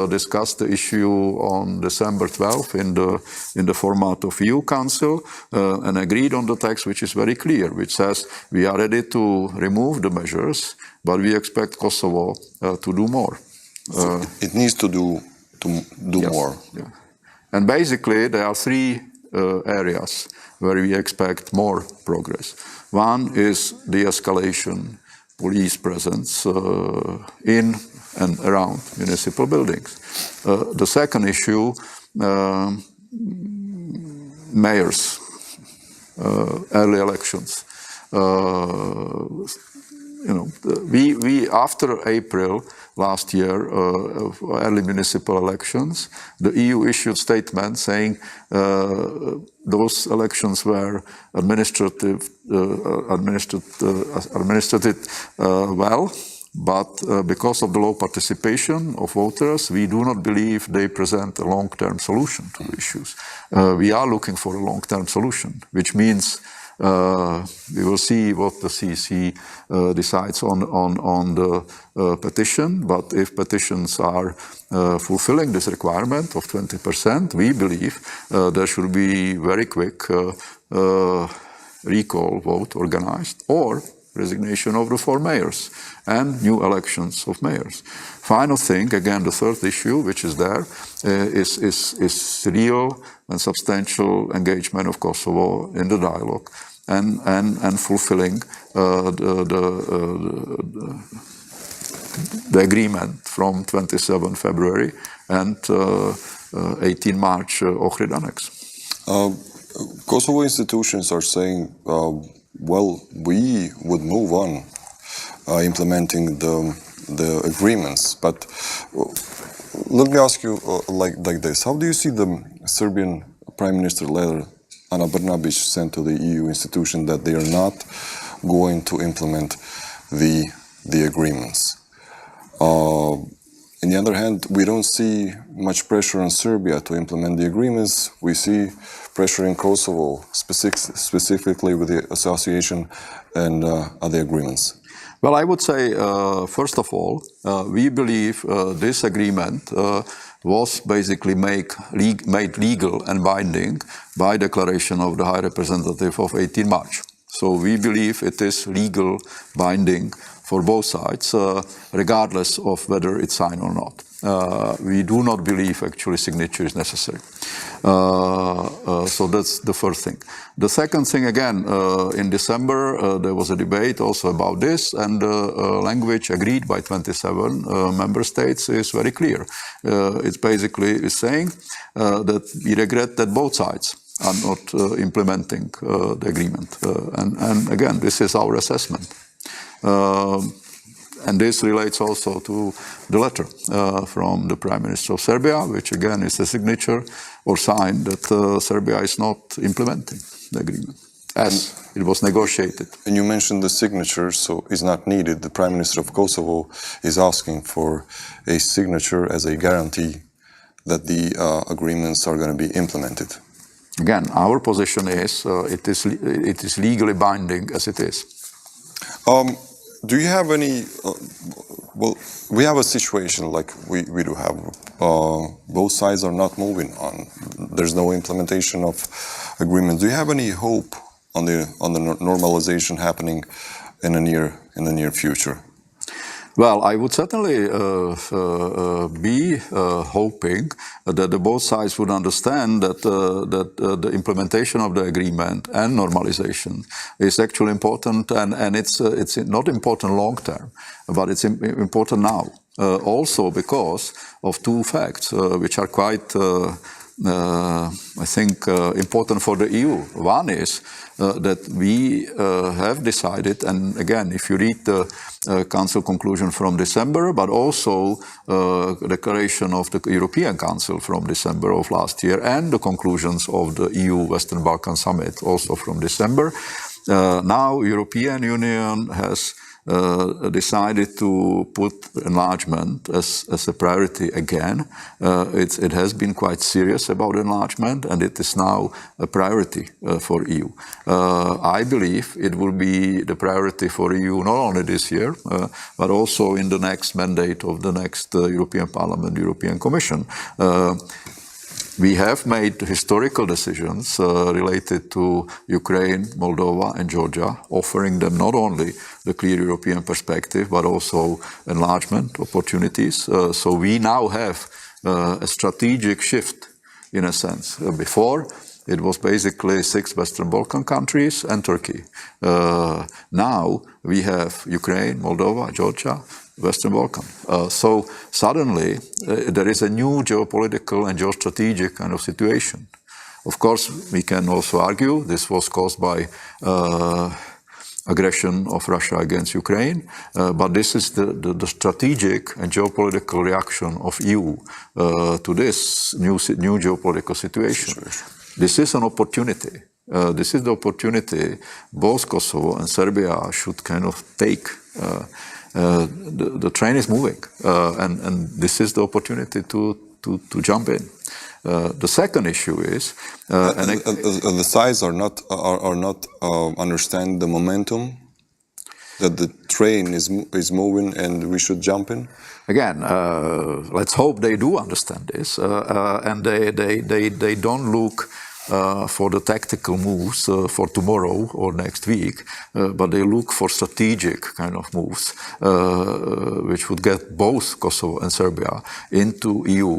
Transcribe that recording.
discussed the issue on December 12th in the format of EU Council and agreed on the text, which is very clear, which says we are ready to remove the measures, but we expect Kosovo to do more. So it needs to do yes, more. Yeah. And basically, there are three areas where we expect more progress. One is de-escalation, police presence in and around municipal buildings. The second issue, mayors, early elections. We after April last year, early municipal elections, the EU issued statement saying those elections were administered well, but because of the low participation of voters, we do not believe they present a long-term solution to the issues. We are looking for a long-term solution, which means we will see what the CC decides on the petition, but if petitions are fulfilling this requirement of 20%, we believe there should be very quick recall vote organized or resignation of the 4 mayors and new elections of mayors. Final thing, again, the third issue, which is there, is real and substantial engagement of Kosovo in the dialogue and fulfilling the agreement from 27 February and 18 March Ohrid Annex. Kosovo institutions are saying, well, we would move on implementing the agreements, but let me ask you like this. How do you see the Serbian Prime Minister letter Ana Brnabić sent to the EU institution that they are not going to implement the agreements? On the other hand, we don't see much pressure on Serbia to implement the agreements. We see pressure in Kosovo, specifically with the association and other agreements. Well, I would say, first of all, we believe this agreement was basically made legal and binding by declaration of the High Representative of 18 March. So we believe it is legal binding for both sides, regardless of whether it's signed or not. We do not believe actually signature is necessary. So that's the first thing. The second thing, again, in December, there was a debate also about this, and the language agreed by 27 member states is very clear. It's basically saying that we regret that both sides are not implementing the agreement. And again, this is our assessment. And this relates also to the letter from the Prime Minister of Serbia, which again is a signature or sign that Serbia is not implementing the agreement as it was negotiated. And you mentioned the signature, so it's not needed. The Prime Minister of Kosovo is asking for a signature as a guarantee that the agreements are going to be implemented. Again, our position is it is legally binding as it is. Do you have any, well, we have a situation like we do have, both sides are not moving on. There's no implementation of agreements. Do you have any hope on the normalization happening in the near future? Well, I would certainly be hoping that both sides would understand that the implementation of the agreement and normalization is actually important, and it's not important long term, but it's important now. Also because of two facts which are quite, I think, important for the EU. One is that we have decided, and again, if you read the Council conclusion from December, but also declaration of the European Council from December of last year, and the conclusions of the EU Western Balkan Summit also from December, now European Union has decided to put enlargement as a priority again. It has been quite serious about enlargement, and it is now a priority for EU. I believe it will be the priority for EU not only this year, but also in the next mandate of the next European Parliament, European Commission. We have made historical decisions related to Ukraine, Moldova and Georgia, offering them not only the clear European perspective, but also enlargement opportunities. So we now have a strategic shift, in a sense. Before, it was basically 6 Western Balkan countries and Turkey. Now we have Ukraine, Moldova, Georgia, Western Balkan. So suddenly there is a new geopolitical and geostrategic kind of situation. Of course, we can also argue this was caused by aggression of Russia against Ukraine, but this is the strategic and geopolitical reaction of EU to this new geopolitical situation. This is an opportunity. This is the opportunity both Kosovo and Serbia should kind of take. The train is moving, and this is the opportunity to jump in. The second issue is the sides are not understand the momentum that the train is moving, and we should jump in. Again, let's hope they do understand this, and they don't look for the tactical moves for tomorrow or next week, but they look for strategic kind of moves, which would get both Kosovo and Serbia into EU